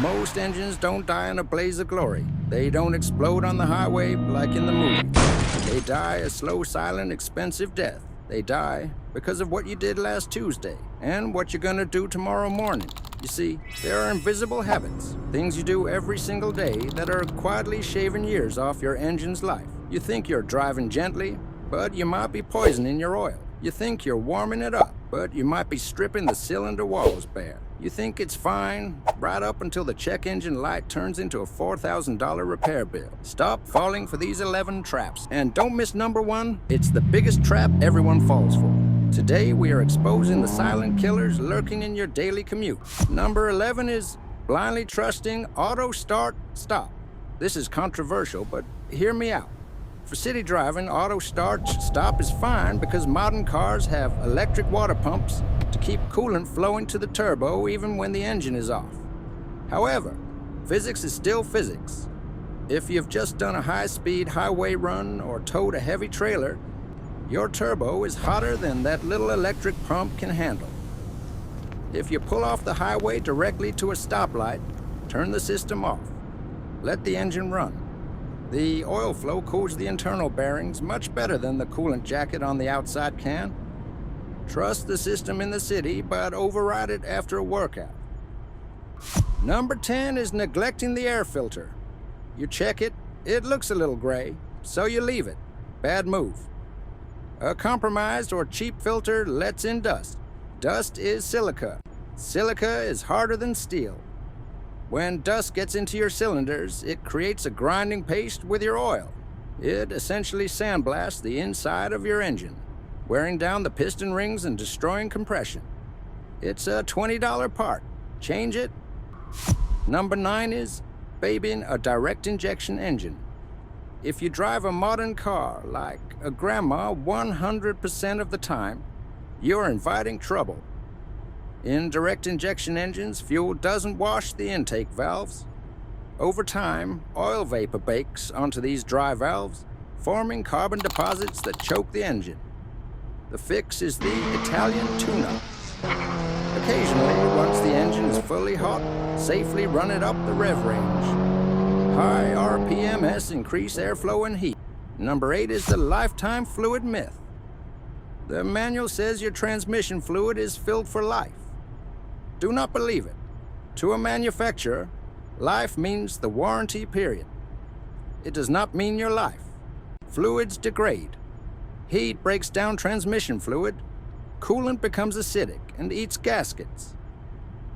Most engines don't die in a blaze of glory. They don't explode on the highway like in the movie. They die a slow, silent, expensive death. They die because of what you did last Tuesday and what you're gonna do tomorrow morning. You see, there are invisible habits, things you do every single day that are quietly shaving years off your engine's life. You think you're driving gently, but you might be poisoning your oil. You think you're warming it up, but you might be stripping the cylinder walls bare. You think it's fine, right up until the check engine light turns into a $4,000 repair bill. Stop falling for these 11 traps. And don't miss number 1, it's the biggest trap everyone falls for. Today, we are exposing the silent killers lurking in your daily commute. Number 11 is blindly trusting auto start stop. This is controversial, but hear me out. For city driving, auto start stop is fine because modern cars have electric water pumps to keep coolant flowing to the turbo even when the engine is off. However, physics is still physics. If you've just done a high-speed highway run or towed a heavy trailer, your turbo is hotter than that little electric pump can handle. If you pull off the highway directly to a stoplight, turn the system off. Let the engine run. The oil flow cools the internal bearings much better than the coolant jacket on the outside can. Trust the system in the city, but override it after a workout. Number 10 is neglecting the air filter. You check it, it looks a little gray, so you leave it. Bad move. A compromised or cheap filter lets in dust. Dust is silica. Silica is harder than steel. When dust gets into your cylinders, it creates a grinding paste with your oil. It essentially sandblasts the inside of your engine, wearing down the piston rings and destroying compression. It's a $20 part. Change it. Number 9 is babying a direct injection engine. If you drive a modern car like a grandma 100% of the time, you're inviting trouble. In direct injection engines, fuel doesn't wash the intake valves. Over time, oil vapor bakes onto these dry valves, forming carbon deposits that choke the engine. The fix is the Italian tune-up. Occasionally, once the engine is fully hot, safely run it up the rev range. High RPMs increase airflow and heat. Number 8 is the lifetime fluid myth. The manual says your transmission fluid is filled for life. Do not believe it. To a manufacturer, life means the warranty period. It does not mean your life. Fluids degrade. Heat breaks down transmission fluid. Coolant becomes acidic and eats gaskets.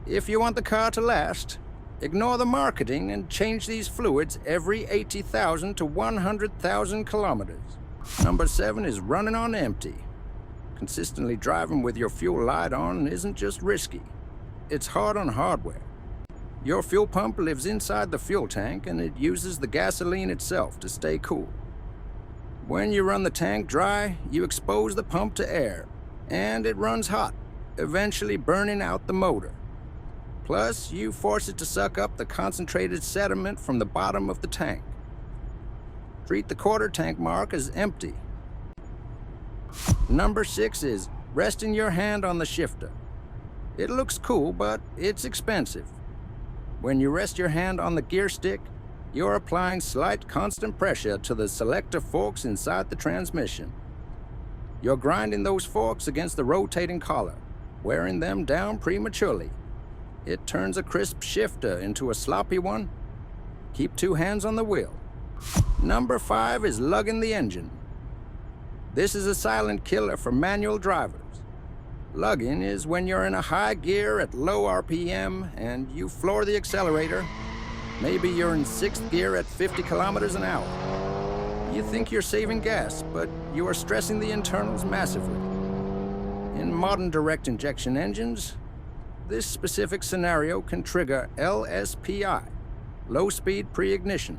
If you want the car to last, ignore the marketing and change these fluids every 80,000 to 100,000 kilometers. Number 7 is running on empty. Consistently driving with your fuel light on isn't just risky. It's hard on hardware. Your fuel pump lives inside the fuel tank and it uses the gasoline itself to stay cool. When you run the tank dry, you expose the pump to air, and it runs hot, eventually burning out the motor. Plus, you force it to suck up the concentrated sediment from the bottom of the tank. Treat the quarter tank mark as empty. Number 6 is resting your hand on the shifter. It looks cool, but it's expensive. When you rest your hand on the gear stick, you're applying slight constant pressure to the selector forks inside the transmission. You're grinding those forks against the rotating collar, wearing them down prematurely. It turns a crisp shifter into a sloppy one. Keep 2 hands on the wheel. Number 5 is lugging the engine. This is a silent killer for manual drivers. Lugging is when you're in a high gear at low RPM and you floor the accelerator. Maybe you're in 6th gear at 50 kilometers an hour. You think you're saving gas, but you are stressing the internals massively. In modern direct injection engines, this specific scenario can trigger LSPI, low-speed pre-ignition.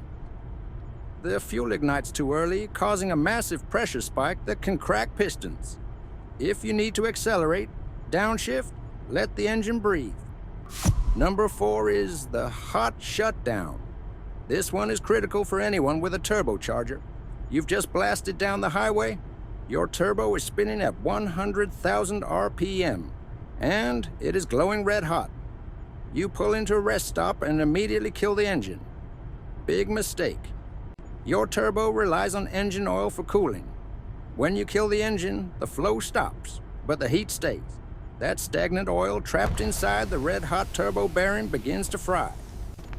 The fuel ignites too early, causing a massive pressure spike that can crack pistons. If you need to accelerate, downshift, let the engine breathe. Number 4 is the hot shutdown. This one is critical for anyone with a turbocharger. You've just blasted down the highway. Your turbo is spinning at 100,000 RPM, and it is glowing red hot. You pull into a rest stop and immediately kill the engine. Big mistake. Your turbo relies on engine oil for cooling. When you kill the engine, the flow stops, but the heat stays. That stagnant oil trapped inside the red-hot turbo bearing begins to fry.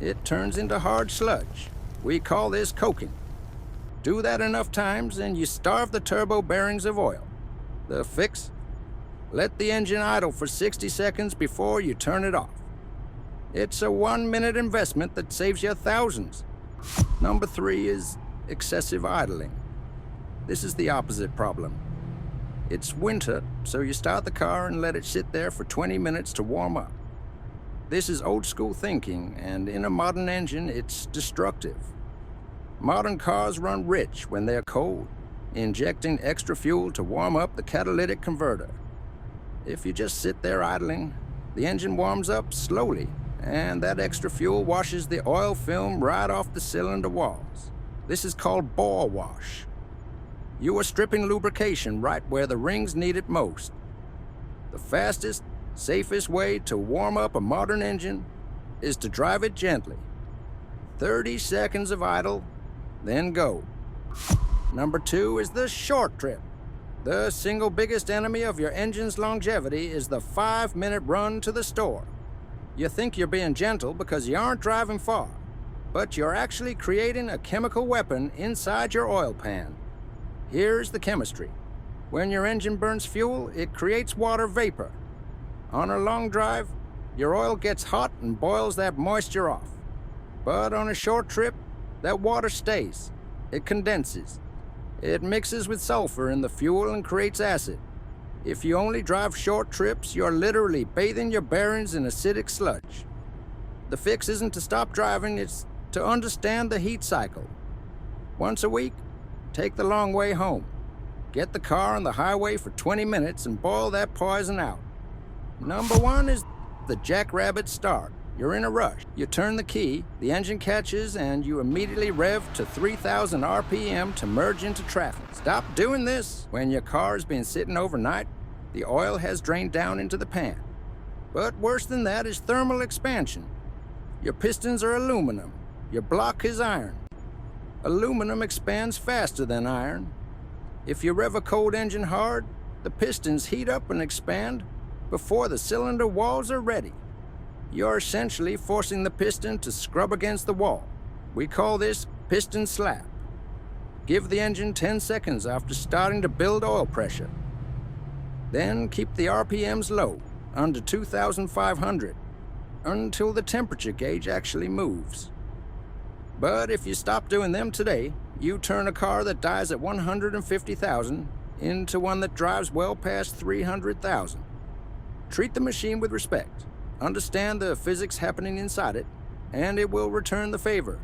It turns into hard sludge. We call this coking. Do that enough times and you starve the turbo bearings of oil. The fix? Let the engine idle for 60 seconds before you turn it off. It's a 1-minute investment that saves you thousands. Number 3 is excessive idling. This is the opposite problem. It's winter, so you start the car and let it sit there for 20 minutes to warm up. This is old-school thinking, and in a modern engine, it's destructive. Modern cars run rich when they're cold, injecting extra fuel to warm up the catalytic converter. If you just sit there idling, the engine warms up slowly, and that extra fuel washes the oil film right off the cylinder walls. This is called bore wash. You are stripping lubrication right where the rings need it most. The fastest, safest way to warm up a modern engine is to drive it gently. 30 seconds of idle, then go. Number 2 is the short trip. The single biggest enemy of your engine's longevity is the 5-minute run to the store. You think you're being gentle because you aren't driving far, but you're actually creating a chemical weapon inside your oil pan. Here's the chemistry. When your engine burns fuel, it creates water vapor. On a long drive, your oil gets hot and boils that moisture off. But on a short trip, that water stays. It condenses. It mixes with sulfur in the fuel and creates acid. If you only drive short trips, you're literally bathing your bearings in acidic sludge. The fix isn't to stop driving, it's to understand the heat cycle. Once a week, take the long way home. Get the car on the highway for 20 minutes and boil that poison out. Number 1 is the jackrabbit start. You're in a rush. You turn the key, the engine catches, and you immediately rev to 3,000 RPM to merge into traffic. Stop doing this when your car has been sitting overnight. The oil has drained down into the pan. But worse than that is thermal expansion. Your pistons are aluminum. Your block is iron. Aluminum expands faster than iron. If you rev a cold engine hard, the pistons heat up and expand before the cylinder walls are ready. You're essentially forcing the piston to scrub against the wall. We call this piston slap. Give the engine 10 seconds after starting to build oil pressure. Then keep the RPMs low, under 2,500, until the temperature gauge actually moves. But if you stop doing them today, you turn a car that dies at 150,000 into one that drives well past 300,000. Treat the machine with respect. Understand the physics happening inside it, and it will return the favor.